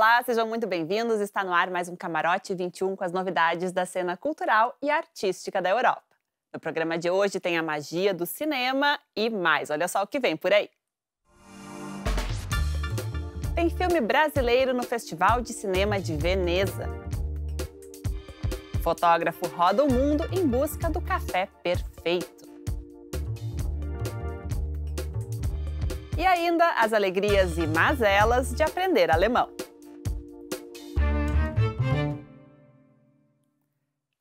Olá, sejam muito bem-vindos. Está no ar mais um Camarote 21 com as novidades da cena cultural e artística da Europa. No programa de hoje tem a magia do cinema e mais. Olha só o que vem por aí. Tem filme brasileiro no Festival de Cinema de Veneza. O fotógrafo roda o mundo em busca do café perfeito. E ainda as alegrias e mazelas de aprender alemão.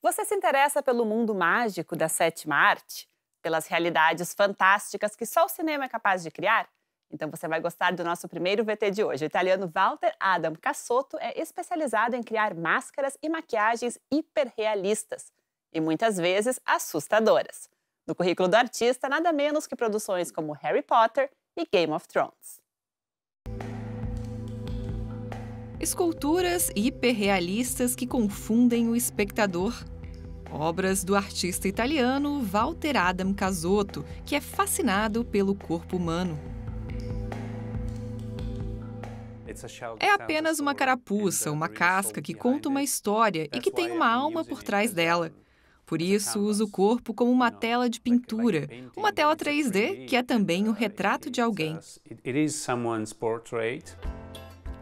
Você se interessa pelo mundo mágico da sétima arte? Pelas realidades fantásticas que só o cinema é capaz de criar? Então você vai gostar do nosso primeiro VT de hoje. O italiano Walter Adam Casotto é especializado em criar máscaras e maquiagens hiperrealistas e muitas vezes assustadoras. No currículo do artista, nada menos que produções como Harry Potter e Game of Thrones. Esculturas hiperrealistas que confundem o espectador. Obras do artista italiano Walter Adam Casotto, que é fascinado pelo corpo humano. É apenas uma carapuça, uma casca que conta uma história e que tem uma alma por trás dela. Por isso, uso o corpo como uma tela de pintura, uma tela 3D que é também o retrato de alguém.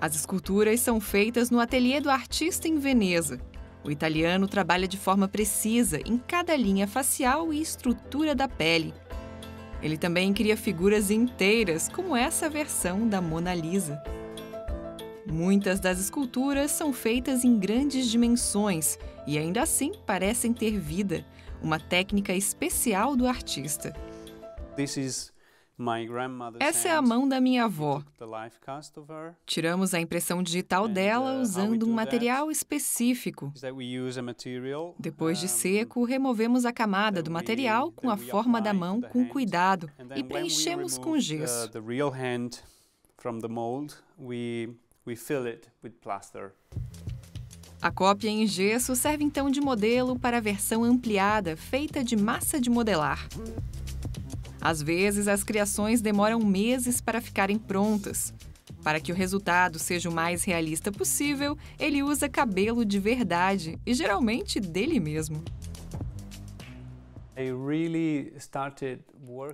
As esculturas são feitas no ateliê do artista em Veneza. O italiano trabalha de forma precisa em cada linha facial e estrutura da pele. Ele também cria figuras inteiras, como essa versão da Mona Lisa. Muitas das esculturas são feitas em grandes dimensões e ainda assim parecem ter vida, uma técnica especial do artista. Essa é a mão da minha avó. Tiramos a impressão digital dela usando um material específico. Depois de seco, removemos a camada do material com a forma da mão com cuidado e preenchemos com gesso. A cópia em gesso serve então de modelo para a versão ampliada, feita de massa de modelar. Às vezes, as criações demoram meses para ficarem prontas. Para que o resultado seja o mais realista possível, ele usa cabelo de verdade e geralmente dele mesmo.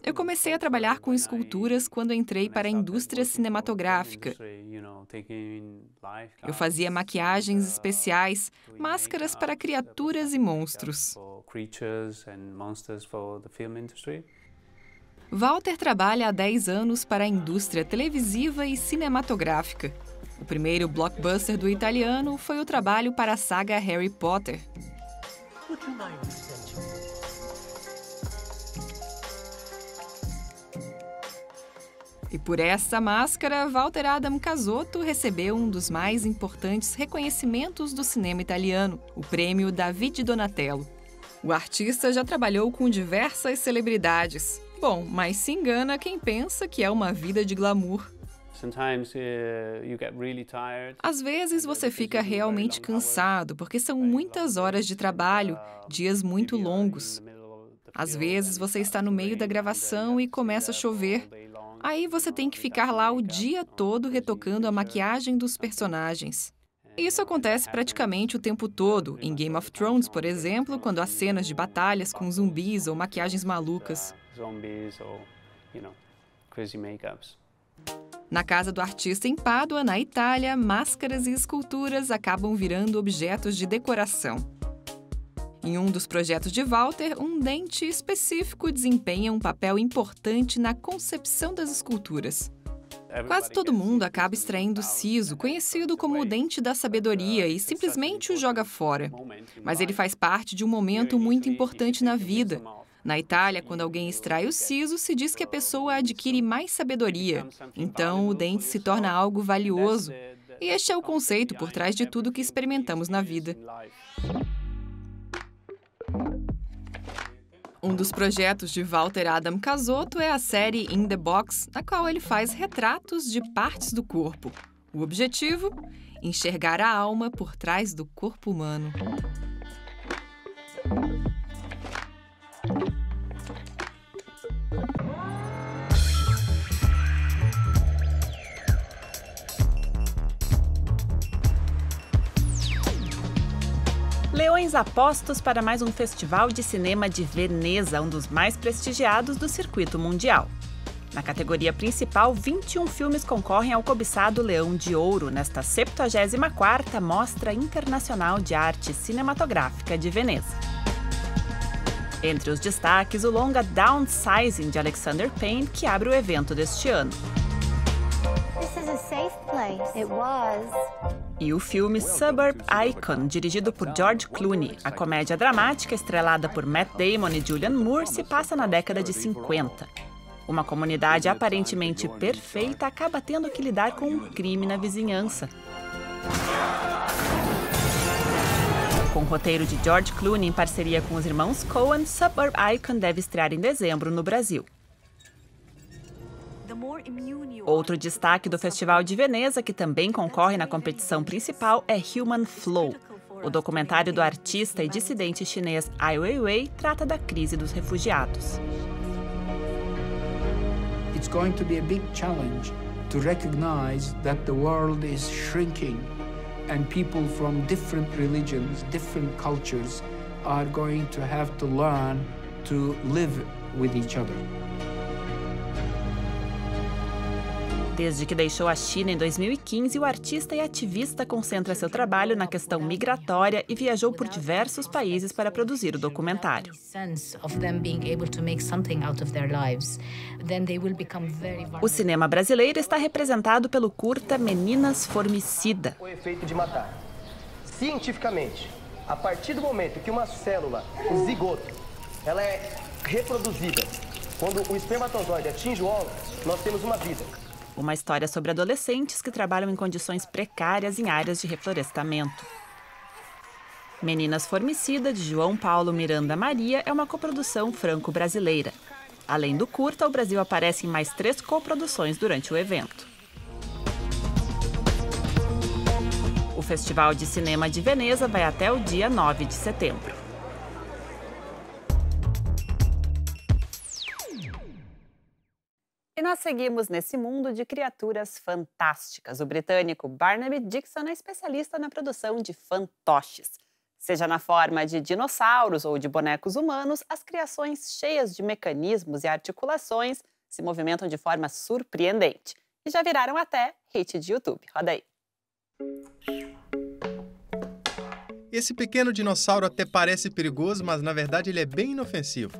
Eu comecei a trabalhar com esculturas quando entrei para a indústria cinematográfica. Eu fazia maquiagens especiais, máscaras para criaturas e monstros. Walter trabalha há 10 anos para a indústria televisiva e cinematográfica. O primeiro blockbuster do italiano foi o trabalho para a saga Harry Potter. E por essa máscara, Walter Adam Casotto recebeu um dos mais importantes reconhecimentos do cinema italiano, o prêmio David Donatello. O artista já trabalhou com diversas celebridades. Bom, mas se engana quem pensa que é uma vida de glamour. Às vezes você fica realmente cansado, porque são muitas horas de trabalho, dias muito longos. Às vezes você está no meio da gravação e começa a chover. Aí você tem que ficar lá o dia todo retocando a maquiagem dos personagens. Isso acontece praticamente o tempo todo, em Game of Thrones, por exemplo, quando há cenas de batalhas com zumbis ou maquiagens malucas. Na casa do artista em Pádua, na Itália, máscaras e esculturas acabam virando objetos de decoração. Em um dos projetos de Walter, um dente específico desempenha um papel importante na concepção das esculturas. Quase todo mundo acaba extraindo o siso, conhecido como o dente da sabedoria, e simplesmente o joga fora. Mas ele faz parte de um momento muito importante na vida. Na Itália, quando alguém extrai o siso, se diz que a pessoa adquire mais sabedoria. Então, o dente se torna algo valioso. E este é o conceito por trás de tudo que experimentamos na vida. Um dos projetos de Walter Adam Casotto é a série In the Box, na qual ele faz retratos de partes do corpo. O objetivo? Enxergar a alma por trás do corpo humano. Leões apostos para mais um festival de cinema de Veneza, um dos mais prestigiados do circuito mundial. Na categoria principal, 21 filmes concorrem ao cobiçado Leão de Ouro, nesta 74ª Mostra Internacional de Arte Cinematográfica de Veneza. Entre os destaques, o longa Downsizing, de Alexander Payne, que abre o evento deste ano. E o filme Suburb Icon, dirigido por George Clooney. A comédia dramática, estrelada por Matt Damon e Julianne Moore, se passa na década de 50. Uma comunidade aparentemente perfeita acaba tendo que lidar com um crime na vizinhança. Com o roteiro de George Clooney em parceria com os irmãos Coen, Suburb Icon deve estrear em dezembro no Brasil. Outro destaque do Festival de Veneza, que também concorre na competição principal, é Human Flow. O documentário do artista e dissidente chinês Ai Weiwei trata da crise dos refugiados. It's going to be a big challenge to recognize that the world is shrinking and people from different religions, different cultures are going to have to learn to live with each other. Desde que deixou a China em 2015, o artista e ativista concentra seu trabalho na questão migratória e viajou por diversos países para produzir o documentário. O cinema brasileiro está representado pelo curta Meninas Formicida. O efeito de matar. Cientificamente, a partir do momento que uma célula, o zigoto, ela é reproduzida, quando o espermatozoide atinge o óvulo, nós temos uma vida. Uma história sobre adolescentes que trabalham em condições precárias em áreas de reflorestamento. Meninas Formicida, de João Paulo Miranda Maria, é uma coprodução franco-brasileira. Além do curta, o Brasil aparece em mais 3 coproduções durante o evento. O Festival de Cinema de Veneza vai até o dia 9 de setembro. E nós seguimos nesse mundo de criaturas fantásticas. O britânico Barnaby Dixon é especialista na produção de fantoches. Seja na forma de dinossauros ou de bonecos humanos, as criações cheias de mecanismos e articulações se movimentam de forma surpreendente. E já viraram até hit de YouTube. Roda aí. Esse pequeno dinossauro até parece perigoso, mas na verdade ele é bem inofensivo.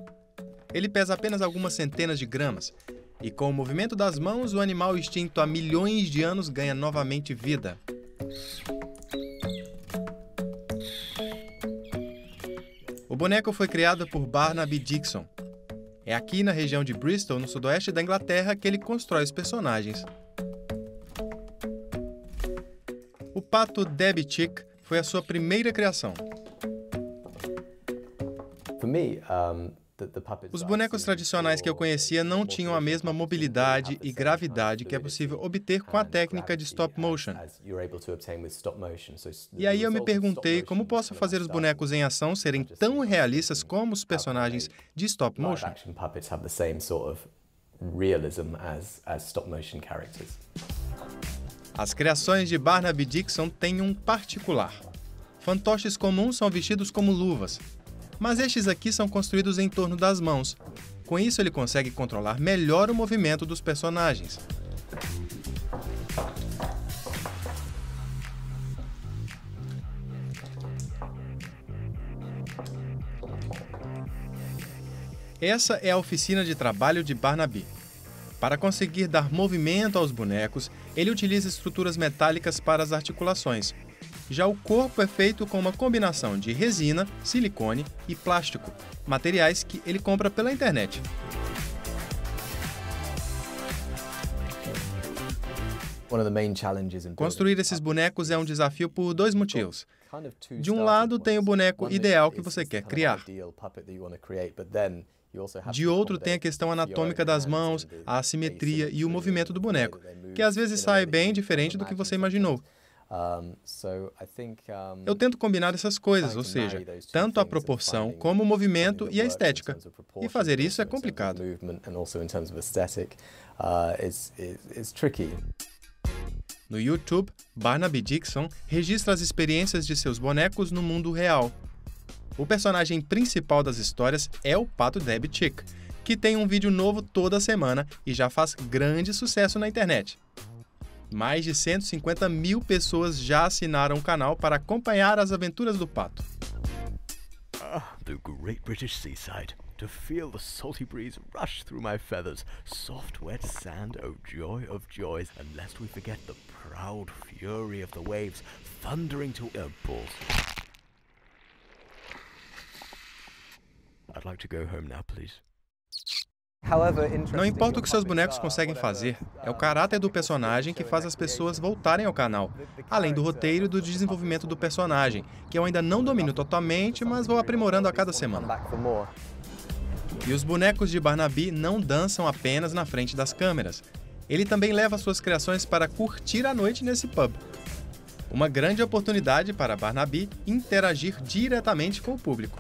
Ele pesa apenas algumas centenas de gramas. E com o movimento das mãos, o animal extinto há milhões de anos ganha novamente vida. O boneco foi criado por Barnaby Dixon. É aqui na região de Bristol, no sudoeste da Inglaterra, que ele constrói os personagens. O pato Debbie Chick foi a sua primeira criação. Os bonecos tradicionais que eu conhecia não tinham a mesma mobilidade e gravidade que é possível obter com a técnica de stop motion. E aí eu me perguntei como posso fazer os bonecos em ação serem tão realistas como os personagens de stop motion. As criações de Barnaby Dixon têm um particular. Fantoches comuns são vestidos como luvas. Mas estes aqui são construídos em torno das mãos. Com isso, ele consegue controlar melhor o movimento dos personagens. Essa é a oficina de trabalho de Barnaby. Para conseguir dar movimento aos bonecos, ele utiliza estruturas metálicas para as articulações. Já o corpo é feito com uma combinação de resina, silicone e plástico, materiais que ele compra pela internet. Construir esses bonecos é um desafio por 2 motivos. De um lado, tem o boneco ideal que você quer criar. De outro, tem a questão anatômica das mãos, a assimetria e o movimento do boneco, que às vezes sai bem diferente do que você imaginou. Eu tento combinar essas coisas, ou seja, tanto a proporção como o movimento e a estética. E fazer isso é complicado. No YouTube, Barnaby Dixon registra as experiências de seus bonecos no mundo real. O personagem principal das histórias é o pato Debbie Chick, que tem um vídeo novo toda semana e já faz grande sucesso na internet. Mais de 150 mil pessoas já assinaram o canal para acompanhar as aventuras do pato. The great British seaside, to feel the salty breeze rush through my feathers, soft wet sand, oh joy of joys, and lest we forget the proud fury of the waves thundering to balls. I'd like to go home now, please. Não importa o que seus bonecos conseguem fazer, é o caráter do personagem que faz as pessoas voltarem ao canal, além do roteiro e do desenvolvimento do personagem, que eu ainda não domino totalmente, mas vou aprimorando a cada semana. E os bonecos de Barnaby não dançam apenas na frente das câmeras. Ele também leva suas criações para curtir a noite nesse pub. Uma grande oportunidade para Barnaby interagir diretamente com o público.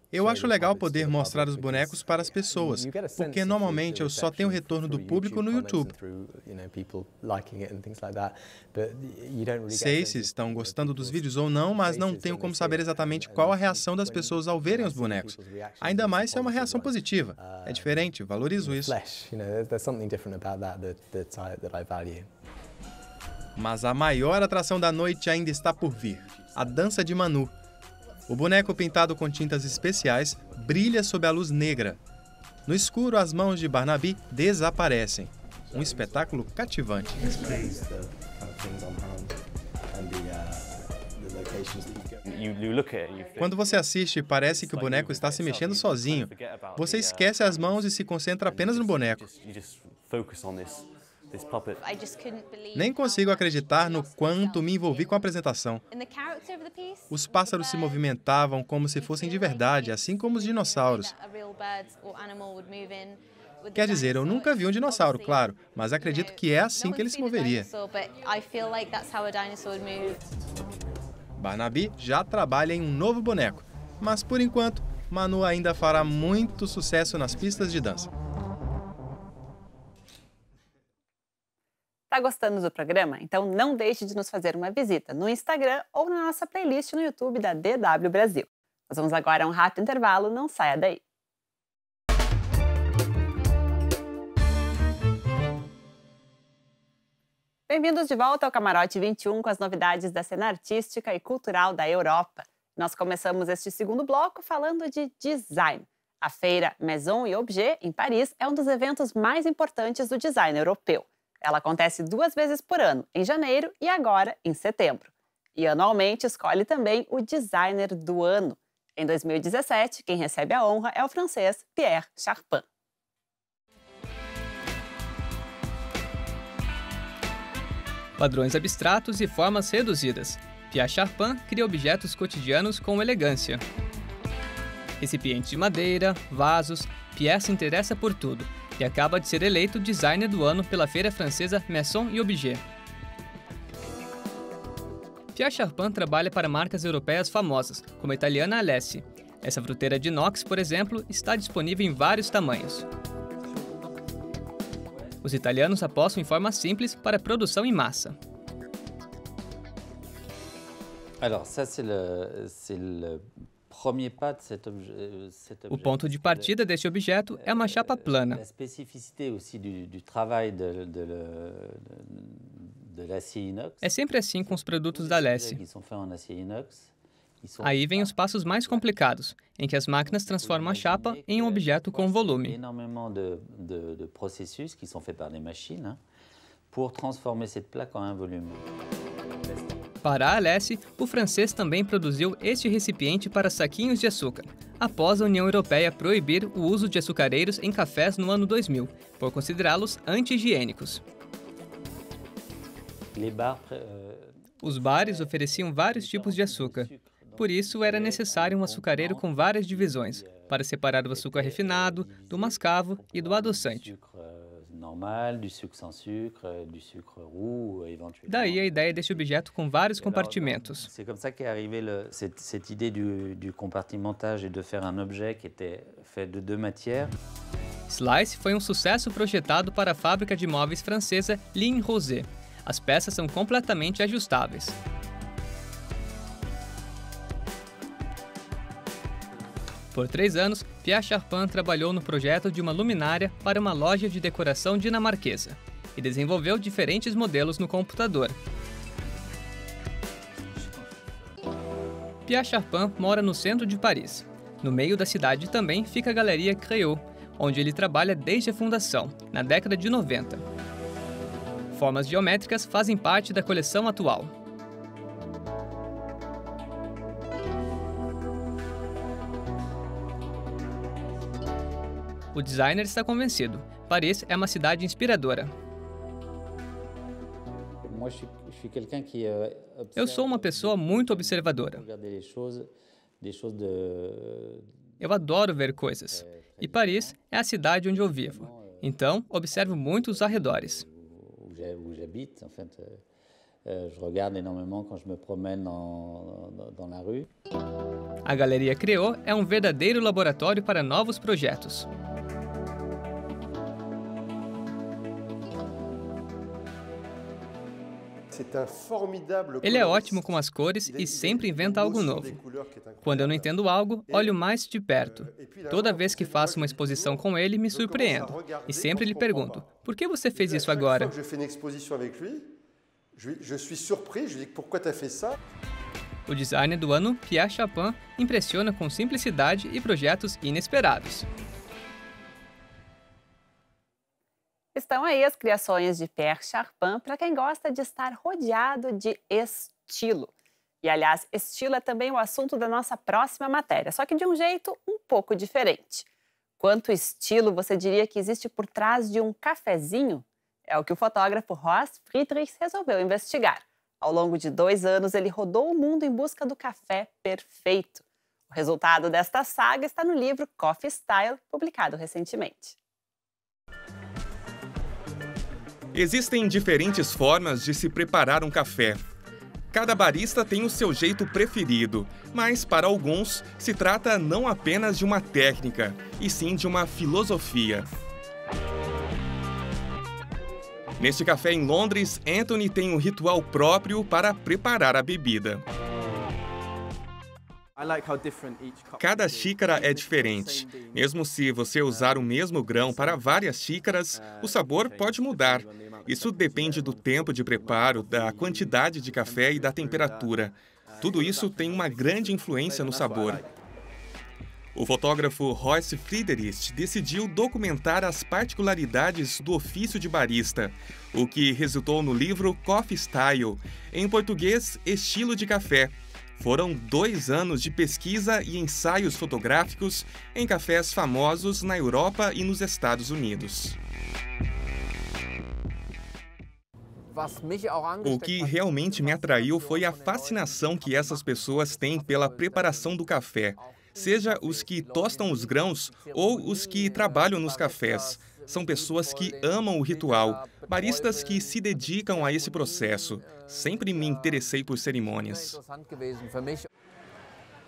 Eu acho legal poder mostrar os bonecos para as pessoas, porque normalmente eu só tenho retorno do público no YouTube. Sei se estão gostando dos vídeos ou não, mas não tenho como saber exatamente qual a reação das pessoas ao verem os bonecos. Ainda mais se é uma reação positiva. É diferente, valorizo isso. Mas a maior atração da noite ainda está por vir: a dança de Manu. O boneco pintado com tintas especiais brilha sob a luz negra. No escuro, as mãos de Barnaby desaparecem. Um espetáculo cativante. Quando você assiste, parece que o boneco está se mexendo sozinho. Você esquece as mãos e se concentra apenas no boneco. Nem consigo acreditar no quanto me envolvi com a apresentação. Os pássaros se movimentavam como se fossem de verdade, assim como os dinossauros. Quer dizer, eu nunca vi um dinossauro, claro, mas acredito que é assim que ele se moveria. Barnaby já trabalha em um novo boneco, mas por enquanto, Manu ainda fará muito sucesso nas pistas de dança. Tá gostando do programa? Então não deixe de nos fazer uma visita no Instagram ou na nossa playlist no YouTube da DW Brasil. Nós vamos agora a um rápido intervalo, não saia daí. Bem-vindos de volta ao Camarote 21 com as novidades da cena artística e cultural da Europa. Nós começamos este segundo bloco falando de design. A feira Maison et Objet, em Paris, é um dos eventos mais importantes do design europeu. Ela acontece 2 vezes por ano, em janeiro e agora em setembro. E anualmente escolhe também o designer do ano. Em 2017, quem recebe a honra é o francês Pierre Charpin. Padrões abstratos e formas reduzidas. Pierre Charpin cria objetos cotidianos com elegância. Recipientes de madeira, vasos, Pierre se interessa por tudo e acaba de ser eleito designer do ano pela feira francesa Maison et Objet. Pierre Charpin trabalha para marcas europeias famosas, como a italiana Alessi. Essa fruteira de inox, por exemplo, está disponível em vários tamanhos. Os italianos apostam em forma simples para produção em massa. O ponto de partida deste objeto é uma chapa plana. É sempre assim com os produtos da Alessi. Aí vem os passos mais complicados, em que as máquinas transformam a chapa em um objeto com volume. Para a Alessi, o francês também produziu este recipiente para saquinhos de açúcar, após a União Europeia proibir o uso de açucareiros em cafés no ano 2000, por considerá-los anti-higiênicos. Os bares ofereciam vários tipos de açúcar. Por isso, era necessário um açucareiro com várias divisões, para separar o açúcar refinado, do mascavo e do adoçante. Daí a ideia deste objeto com vários compartimentos. C'est comme ça qu'est arrivée cette idée du compartimentage et de faire un objet qui était fait de 2 matières. Slice foi um sucesso projetado para a fábrica de móveis francesa Ligne Rosé. As peças são completamente ajustáveis. Por 3 anos, Pierre Charpin trabalhou no projeto de uma luminária para uma loja de decoração dinamarquesa e desenvolveu diferentes modelos no computador. Pierre Charpin mora no centro de Paris. No meio da cidade também fica a Galeria Créault, onde ele trabalha desde a fundação, na década de 90. Formas geométricas fazem parte da coleção atual. O designer está convencido. Paris é uma cidade inspiradora. Eu sou uma pessoa muito observadora. Eu adoro ver coisas. E Paris é a cidade onde eu vivo. Então, observo muito os arredores. A Galeria Créault é um verdadeiro laboratório para novos projetos. Ele é ótimo com as cores e sempre inventa algo novo. Quando eu não entendo algo, olho mais de perto. Toda vez que faço uma exposição com ele, me surpreendo. E sempre lhe pergunto, por que você fez isso agora? O designer do ano, Pierre Charpin, impressiona com simplicidade e projetos inesperados. Estão aí as criações de Pierre Charpin para quem gosta de estar rodeado de estilo. E, aliás, estilo é também o assunto da nossa próxima matéria, só que de um jeito um pouco diferente. Quanto estilo você diria que existe por trás de um cafezinho? É o que o fotógrafo Horst Friedrichs resolveu investigar. Ao longo de 2 anos, ele rodou o mundo em busca do café perfeito. O resultado desta saga está no livro Coffee Style, publicado recentemente. Existem diferentes formas de se preparar um café. Cada barista tem o seu jeito preferido, mas para alguns se trata não apenas de uma técnica, e sim de uma filosofia. Neste café em Londres, Anthony tem um ritual próprio para preparar a bebida. Cada xícara é diferente. Mesmo se você usar o mesmo grão para várias xícaras, o sabor pode mudar. Isso depende do tempo de preparo, da quantidade de café e da temperatura. Tudo isso tem uma grande influência no sabor. O fotógrafo Horst Friedrichs decidiu documentar as particularidades do ofício de barista, o que resultou no livro Coffee Style, em português, Estilo de Café. Foram 2 anos de pesquisa e ensaios fotográficos em cafés famosos na Europa e nos Estados Unidos. O que realmente me atraiu foi a fascinação que essas pessoas têm pela preparação do café, seja os que tostam os grãos ou os que trabalham nos cafés. São pessoas que amam o ritual, baristas que se dedicam a esse processo. Sempre me interessei por cerimônias.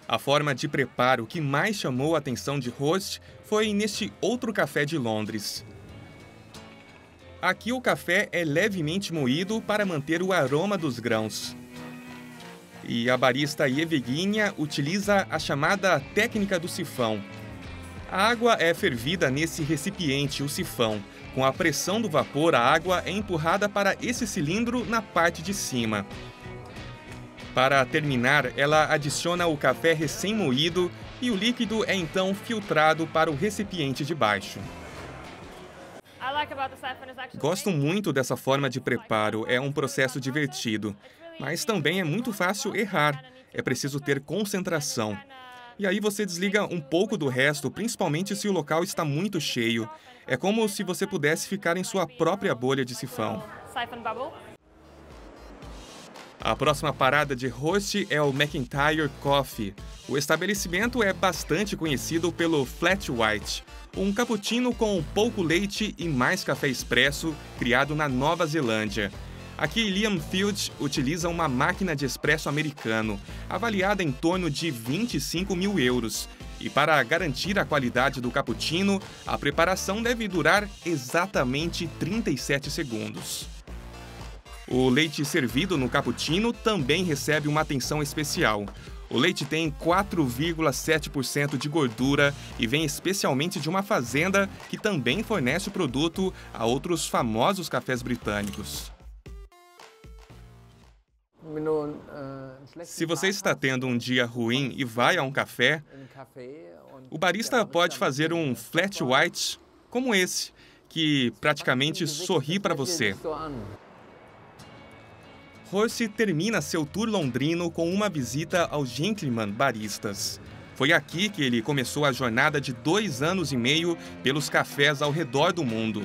A forma de preparo que mais chamou a atenção de Horst foi neste outro café de Londres. Aqui o café é levemente moído para manter o aroma dos grãos. E a barista Yevgenia utiliza a chamada técnica do sifão. A água é fervida nesse recipiente, o sifão. Com a pressão do vapor, a água é empurrada para esse cilindro na parte de cima. Para terminar, ela adiciona o café recém-moído e o líquido é então filtrado para o recipiente de baixo. Gosto muito dessa forma de preparo, é um processo divertido. Mas também é muito fácil errar, é preciso ter concentração. E aí você desliga um pouco do resto, principalmente se o local está muito cheio. É como se você pudesse ficar em sua própria bolha de sifão. A próxima parada de Horst é o McIntyre Coffee. O estabelecimento é bastante conhecido pelo Flat White, um cappuccino com pouco leite e mais café expresso, criado na Nova Zelândia. Aqui, Liam Field utiliza uma máquina de expresso americano, avaliada em torno de 25 mil euros. E para garantir a qualidade do cappuccino, a preparação deve durar exatamente 37 segundos. O leite servido no cappuccino também recebe uma atenção especial. O leite tem 4,7% de gordura e vem especialmente de uma fazenda que também fornece o produto a outros famosos cafés britânicos. Se você está tendo um dia ruim e vai a um café, o barista pode fazer um flat white como esse, que praticamente sorri para você. Horst termina seu tour londrino com uma visita aos Gentleman Baristas. Foi aqui que ele começou a jornada de 2 anos e meio pelos cafés ao redor do mundo.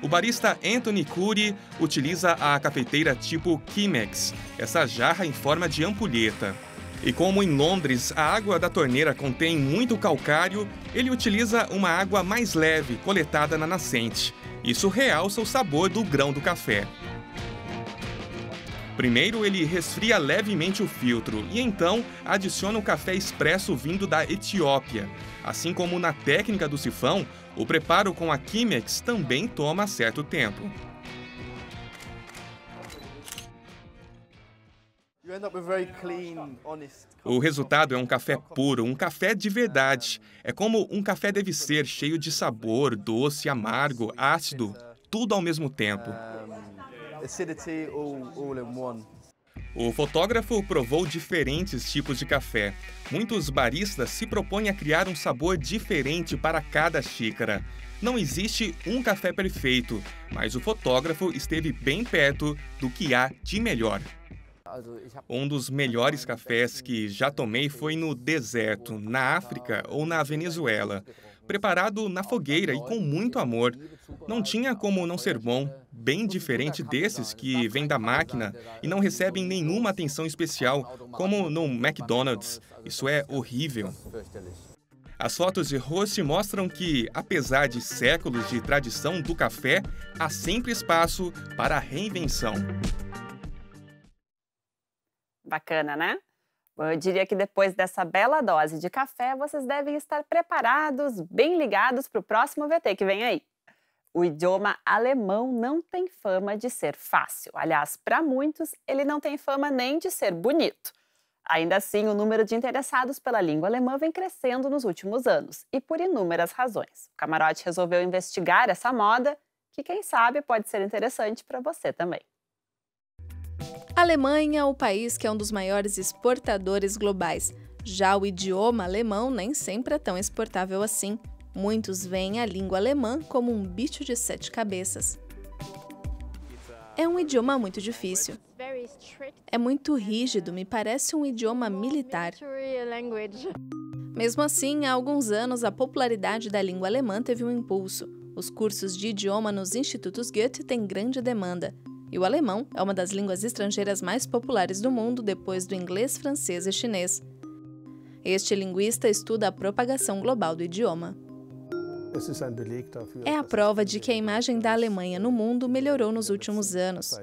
O barista Anthony Curry utiliza a cafeteira tipo Chemex, essa jarra em forma de ampulheta. E como em Londres a água da torneira contém muito calcário, ele utiliza uma água mais leve, coletada na nascente. Isso realça o sabor do grão do café. Primeiro, ele resfria levemente o filtro e então adiciona o café expresso vindo da Etiópia. Assim como na técnica do sifão, o preparo com a Chemex também toma certo tempo. O resultado é um café puro, um café de verdade. É como um café deve ser, cheio de sabor, doce, amargo, ácido, tudo ao mesmo tempo. O fotógrafo provou diferentes tipos de café. Muitos baristas se propõem a criar um sabor diferente para cada xícara. Não existe um café perfeito, mas o fotógrafo esteve bem perto do que há de melhor. Um dos melhores cafés que já tomei foi no deserto, na África ou na Venezuela. Preparado na fogueira e com muito amor. Não tinha como não ser bom, bem diferente desses que vêm da máquina e não recebem nenhuma atenção especial, como no McDonald's. Isso é horrível. As fotos de Horst mostram que, apesar de séculos de tradição do café, há sempre espaço para a reinvenção. Bacana, né? Eu diria que depois dessa bela dose de café, vocês devem estar preparados, bem ligados para o próximo VT que vem aí. O idioma alemão não tem fama de ser fácil. Aliás, para muitos, ele não tem fama nem de ser bonito. Ainda assim, o número de interessados pela língua alemã vem crescendo nos últimos anos, e por inúmeras razões. O Camarote resolveu investigar essa moda, que quem sabe pode ser interessante para você também. A Alemanha é o país que é um dos maiores exportadores globais. Já o idioma alemão nem sempre é tão exportável assim. Muitos veem a língua alemã como um bicho de 7 cabeças. É um idioma muito difícil. É muito rígido, me parece um idioma militar. Mesmo assim, há alguns anos, a popularidade da língua alemã teve um impulso. Os cursos de idioma nos institutos Goethe têm grande demanda. E o alemão é uma das línguas estrangeiras mais populares do mundo depois do inglês, francês e chinês. Este linguista estuda a propagação global do idioma. É a prova de que a imagem da Alemanha no mundo melhorou nos últimos anos.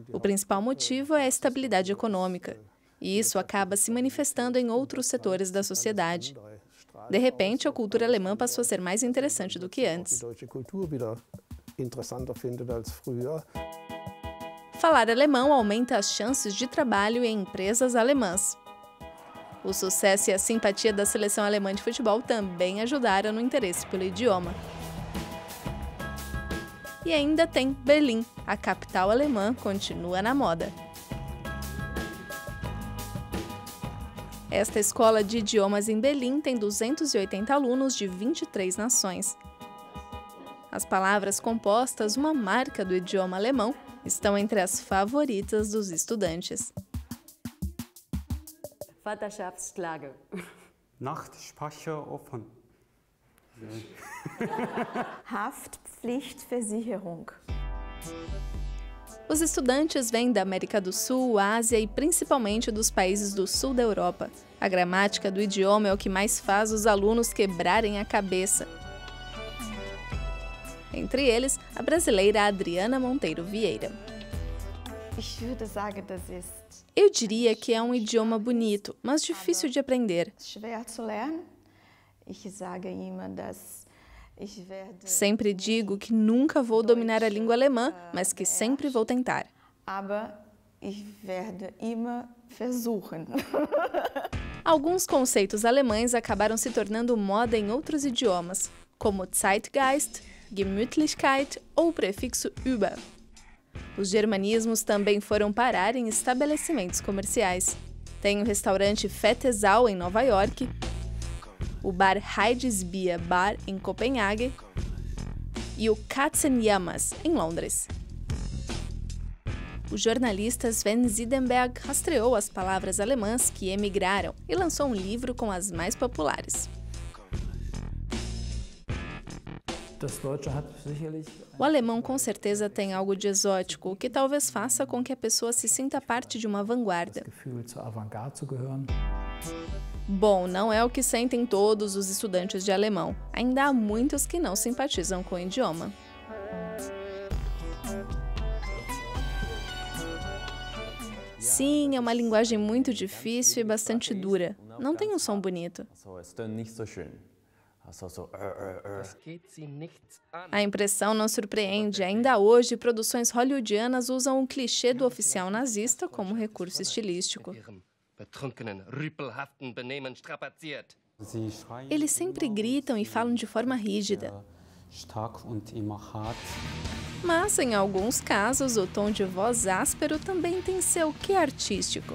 O principal motivo é a estabilidade econômica, e isso acaba se manifestando em outros setores da sociedade. De repente, a cultura alemã passou a ser mais interessante do que antes. Falar alemão aumenta as chances de trabalho em empresas alemãs. O sucesso e a simpatia da seleção alemã de futebol também ajudaram no interesse pelo idioma. E ainda tem Berlim, a capital alemã continua na moda. Esta escola de idiomas em Berlim tem 280 alunos de 23 nações. As palavras compostas, uma marca do idioma alemão, estão entre as favoritas dos estudantes. Vaterschaftsklage. Nachtsprache offen. Haftpflichtversicherung. Os estudantes vêm da América do Sul, Ásia e principalmente dos países do sul da Europa. A gramática do idioma é o que mais faz os alunos quebrarem a cabeça. Entre eles, a brasileira Adriana Monteiro Vieira. Eu diria que é um idioma bonito, mas difícil de aprender. Sempre digo que nunca vou dominar a língua alemã, mas que sempre vou tentar. Ich werde immer versuchen. Alguns conceitos alemães acabaram se tornando moda em outros idiomas, como Zeitgeist, Gemütlichkeit ou o prefixo über. Os germanismos também foram parar em estabelecimentos comerciais. Tem o restaurante Fettesau em Nova York, o bar Heidi's Beer Bar em Copenhague e o Katzenjammers em Londres. O jornalista Sven Siedenberg rastreou as palavras alemãs que emigraram e lançou um livro com as mais populares. O alemão com certeza tem algo de exótico, o que talvez faça com que a pessoa se sinta parte de uma vanguarda. Bom, não é o que sentem todos os estudantes de alemão. Ainda há muitos que não simpatizam com o idioma. Sim, é uma linguagem muito difícil e bastante dura. Não tem um som bonito. A impressão não surpreende. Ainda hoje, produções hollywoodianas usam o clichê do oficial nazista como recurso estilístico. Eles sempre gritam e falam de forma rígida. Mas, em alguns casos, o tom de voz áspero também tem seu quê artístico.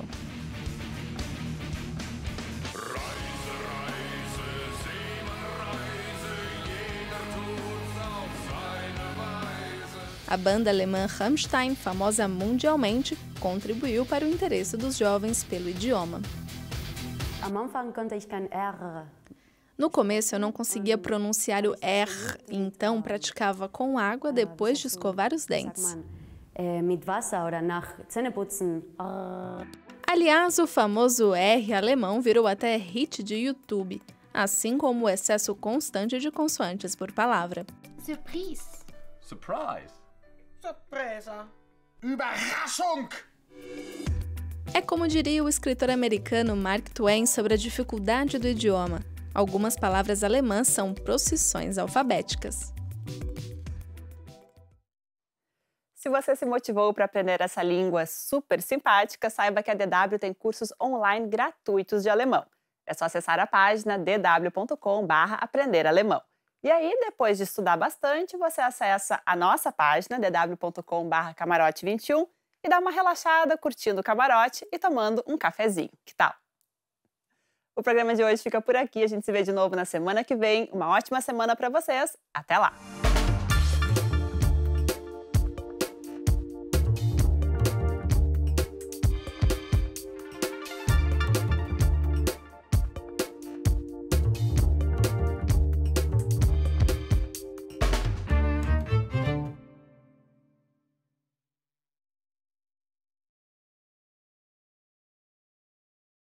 A banda alemã Rammstein, famosa mundialmente, contribuiu para o interesse dos jovens pelo idioma. No começo eu não conseguia pronunciar o R, então praticava com água depois de escovar os dentes. Aliás, o famoso R alemão virou até hit de YouTube, assim como o excesso constante de consoantes por palavra. Surprise. Surprise. Surpresa. Überraschung. É como diria o escritor americano Mark Twain sobre a dificuldade do idioma. Algumas palavras alemãs são procissões alfabéticas. Se você se motivou para aprender essa língua super simpática, saiba que a DW tem cursos online gratuitos de alemão. É só acessar a página dw.com/aprenderalemão. E aí, depois de estudar bastante, você acessa a nossa página dw.com/camarote21 e dá uma relaxada curtindo o camarote e tomando um cafezinho. Que tal? O programa de hoje fica por aqui. A gente se vê de novo na semana que vem. Uma ótima semana para vocês. Até lá!